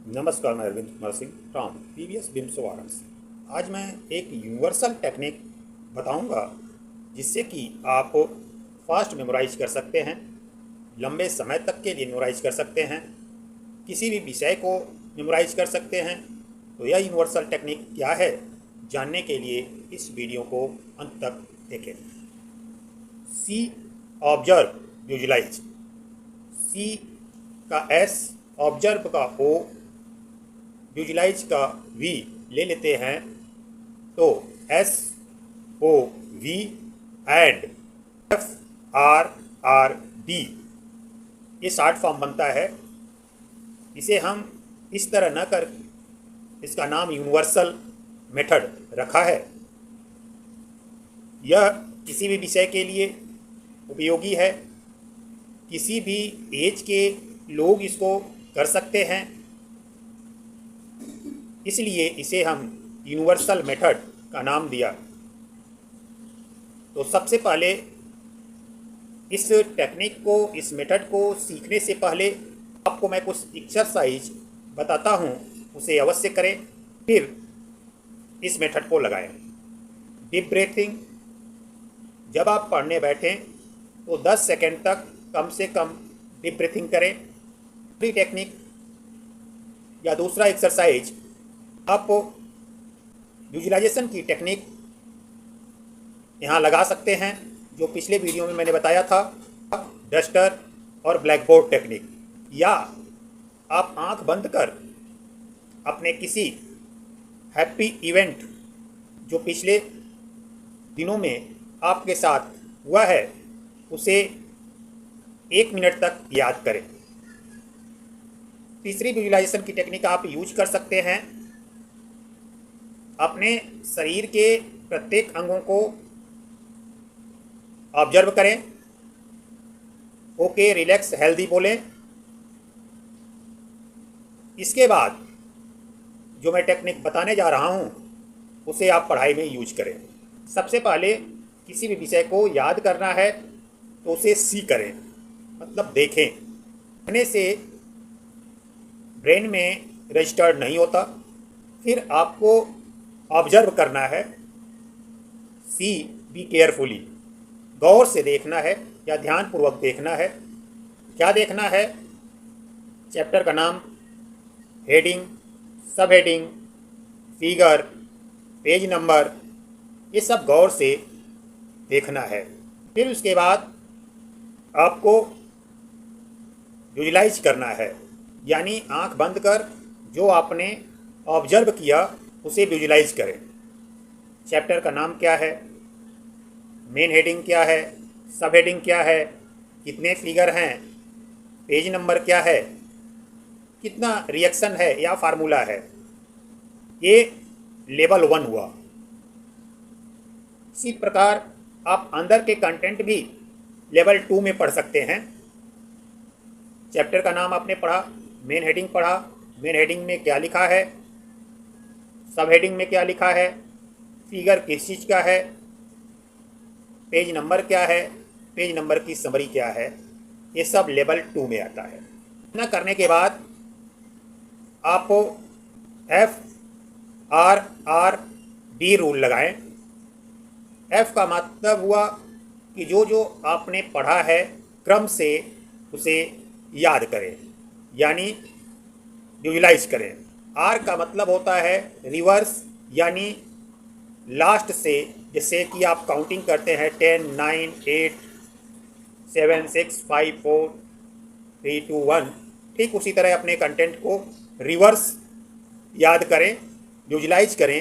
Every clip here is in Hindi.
नमस्कार, मैं Arvind Kumar Singh from PVS BIMS Varanasi. आज मैं एक यूनिवर्सल टेक्निक बताऊंगा जिससे कि आप फास्ट मेमोराइज कर सकते हैं, लंबे समय तक के लिए मेमोराइज कर सकते हैं, किसी भी विषय को मेमोराइज कर सकते हैं। तो यह यूनिवर्सल टेक्निक क्या है, जानने के लिए इस वीडियो को अंत तक देखें। सी ऑब्जर्व विजुलाइज, सी का एस, ऑब्जर्व का ओ, विजुलाइज का वी ले लेते हैं तो S O V and F R R D, ये शॉर्ट फॉर्म बनता है। इसे हम इस तरह न कर, इसका नाम यूनिवर्सल मेथड रखा है। यह किसी भी विषय के लिए उपयोगी है, किसी भी एज के लोग इसको कर सकते हैं, इसलिए इसे हम यूनिवर्सल मेथड का नाम दिया। तो सबसे पहले इस टेक्निक को, इस मेथड को सीखने से पहले आपको मैं कुछ एक्सरसाइज बताता हूँ, उसे अवश्य करें, फिर इस मेथड को लगाएं। डीप ब्रीथिंग, जब आप पढ़ने बैठें तो 10 सेकंड तक कम से कम डीप ब्रीथिंग करें। दूसरी टेक्निक या दूसरा एक्सरसाइज, आप विजुलाइजेशन की टेक्निक यहाँ लगा सकते हैं, जो पिछले वीडियो में मैंने बताया था, डस्टर और ब्लैक बोर्ड टेक्निक। या आप आंख बंद कर अपने किसी हैप्पी इवेंट जो पिछले दिनों में आपके साथ हुआ है, उसे 1 मिनट तक याद करें। तीसरी विजुलाइजेशन की टेक्निक आप यूज कर सकते हैं, अपने शरीर के प्रत्येक अंगों को ऑब्जर्व करें, ओके, रिलैक्स, हेल्दी बोलें। इसके बाद जो मैं टेक्निक बताने जा रहा हूं, उसे आप पढ़ाई में यूज करें। सबसे पहले किसी भी विषय को याद करना है तो उसे सी करें, मतलब देखें। देखने से ब्रेन में रजिस्टर्ड नहीं होता, फिर आपको ऑब्जर्व करना है। सी, बी केयरफुली, गौर से देखना है या ध्यानपूर्वक देखना है। क्या देखना है? चैप्टर का नाम, हेडिंग, सब हेडिंग, फिगर, पेज नंबर, ये सब गौर से देखना है। फिर उसके बाद आपको विजुलाइज करना है, यानी आंख बंद कर जो आपने ऑब्जर्व किया उसे विजुलाइज करें। चैप्टर का नाम क्या है, मेन हेडिंग क्या है, सब हेडिंग क्या है, कितने फिगर हैं, पेज नंबर क्या है, कितना रिएक्शन है या फार्मूला है। ये लेवल 1 हुआ। इसी प्रकार आप अंदर के कंटेंट भी लेवल 2 में पढ़ सकते हैं। चैप्टर का नाम आपने पढ़ा, मेन हेडिंग पढ़ा, मेन हेडिंग में क्या लिखा है, सब हेडिंग में क्या लिखा है, फिगर किस चीज़ का है, पेज नंबर क्या है, पेज नंबर की समरी क्या है, ये सब लेवल 2 में आता है। इतना करने के बाद आप F R R D rule लगाएं। एफ का मतलब हुआ कि जो जो आपने पढ़ा है क्रम से उसे याद करें, यानी विजुलाइज करें। आर का मतलब होता है रिवर्स, यानी लास्ट से, जैसे कि आप काउंटिंग करते हैं 10, 9, 8, 7, 6, 5, 4, 3, 2, 1, ठीक उसी तरह अपने कंटेंट को रिवर्स याद करें, विजुलाइज करें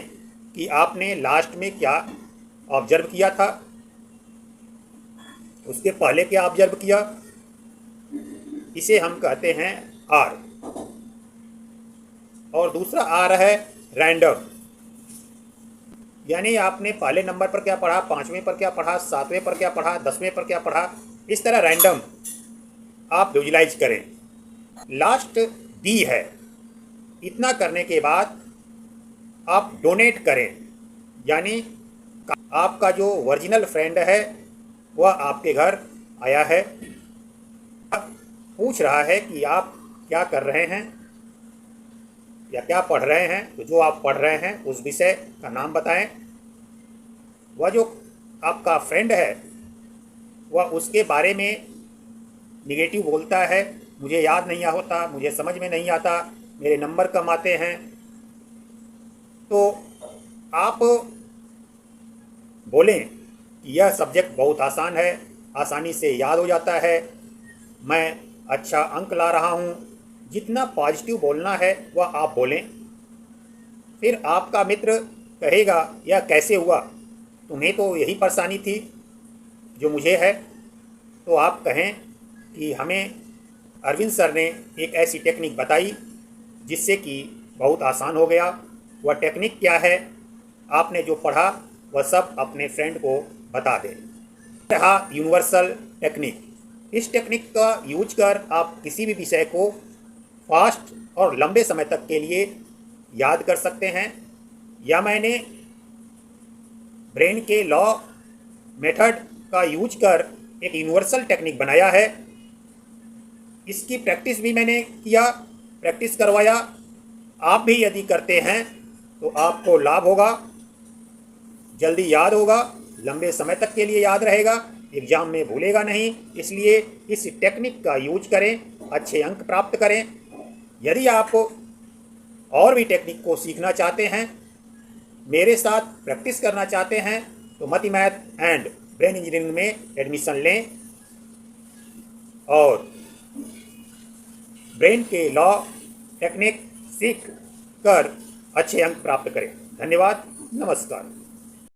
कि आपने लास्ट में क्या ऑब्जर्व किया था, उसके पहले क्या ऑब्जर्व किया। इसे हम कहते हैं आर। और दूसरा आर है रैंडम, यानी आपने पहले नंबर पर क्या पढ़ा, 5वें पर क्या पढ़ा, 7वें पर क्या पढ़ा, 10वें पर क्या पढ़ा, इस तरह रैंडम आप विजुलाइज करें। लास्ट डी है। इतना करने के बाद आप डोनेट करें, यानी आपका जो ओरिजिनल फ्रेंड है वह आपके घर आया है, पूछ रहा है कि आप क्या कर रहे हैं, या क्या पढ़ रहे हैं, तो जो आप पढ़ रहे हैं उस विषय का नाम बताएं। वह जो आपका फ्रेंड है वह उसके बारे में निगेटिव बोलता है, मुझे याद नहीं होता, मुझे समझ में नहीं आता, मेरे नंबर कम आते हैं, तो आप बोलें कि यह सब्जेक्ट बहुत आसान है, आसानी से याद हो जाता है, मैं अच्छा अंक ला रहा हूँ। जितना पॉजिटिव बोलना है वह आप बोलें। फिर आपका मित्र कहेगा यह कैसे हुआ, तुम्हें तो यही परेशानी थी जो मुझे है। तो आप कहें कि हमें अरविंद सर ने एक ऐसी टेक्निक बताई जिससे कि बहुत आसान हो गया। वह टेक्निक क्या है, आपने जो पढ़ा वह सब अपने फ्रेंड को बता दें। रहा यूनिवर्सल टेक्निक। इस टेक्निक का यूज कर आप किसी भी विषय को फास्ट और लंबे समय तक के लिए याद कर सकते हैं। या मैंने ब्रेन के लॉ मेथड का यूज कर एक यूनिवर्सल टेक्निक बनाया है। इसकी प्रैक्टिस भी मैंने किया, प्रैक्टिस करवाया। आप भी यदि करते हैं तो आपको लाभ होगा, जल्दी याद होगा, लंबे समय तक के लिए याद रहेगा, एग्ज़ाम में भूलेगा नहीं। इसलिए इस टेक्निक का यूज करें, अच्छे अंक प्राप्त करें। यदि आप और भी टेक्निक को सीखना चाहते हैं, मेरे साथ प्रैक्टिस करना चाहते हैं, तो मति मैथ एंड ब्रेन इंजीनियरिंग में एडमिशन लें और ब्रेन के लॉ टेक्निक सीख कर अच्छे अंक प्राप्त करें। धन्यवाद, नमस्कार।